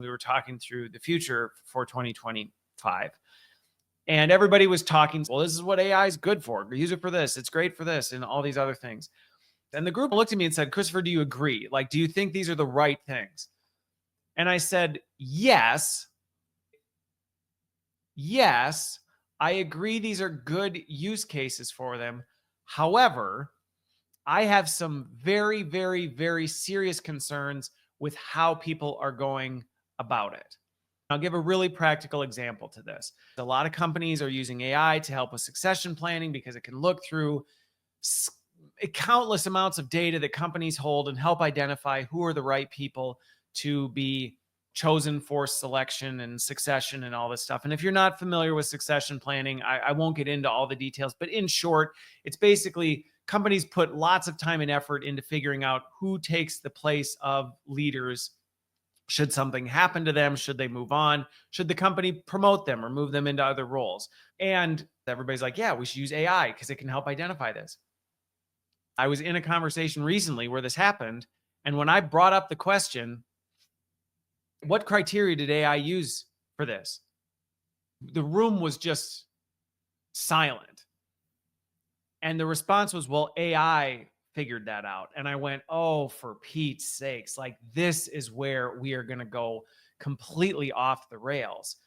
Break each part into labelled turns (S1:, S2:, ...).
S1: We were talking through the future for 2025. And everybody was talking, well, this is what AI is good for. Use it for this. It's great for this and all these other things. And the group looked at me and said, Christopher, do you agree? Like, do you think these are the right things? And I said, yes. Yes, I agree these are good use cases for them. However, I have some very, very, very serious concerns with how people are going about it. I'll give a really practical example to this. A lot of companies are using AI to help with succession planning because it can look through countless amounts of data that companies hold and help identify who are the right people to be chosen for selection and succession and all this stuff. And if you're not familiar with succession planning, I won't get into all the details, but in short, it's basically companies put lots of time and effort into figuring out who takes the place of leaders. Should something happen to them? Should they move on? Should the company promote them or move them into other roles? And everybody's like, yeah, we should use AI because it can help identify this. I was in a conversation recently where this happened. And when I brought up the question, what criteria did AI use for this? The room was just silent. And the response was, well, AI figured that out. And I went, oh, for Pete's sakes, like this is where we are going to go completely off the rails.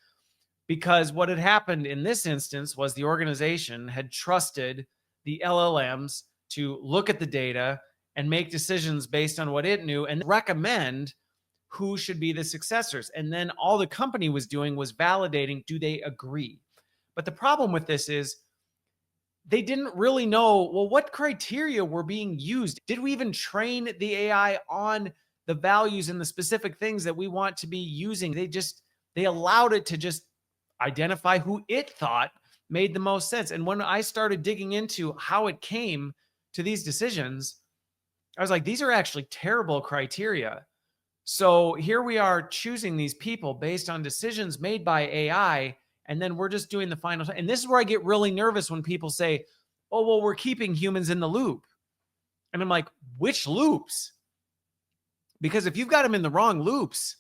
S1: Because what had happened in this instance was the organization had trusted the LLMs to look at the data and make decisions based on what it knew and recommend who should be the successors. And then all the company was doing was validating, do they agree? But the problem with this is they didn't really know, well, what criteria were being used? Did we even train the AI on the values and the specific things that we want to be using? They allowed it to just identify who it thought made the most sense. And when I started digging into how it came to these decisions, I was like, these are actually terrible criteria. So here we are choosing these people based on decisions made by AI, and then we're just doing the final. And this is where I get really nervous when people say, oh, well, we're keeping humans in the loop. And I'm like, which loops? Because if you've got them in the wrong loops,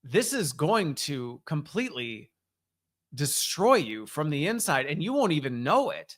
S1: this is going to completely destroy you from the inside and you won't even know it.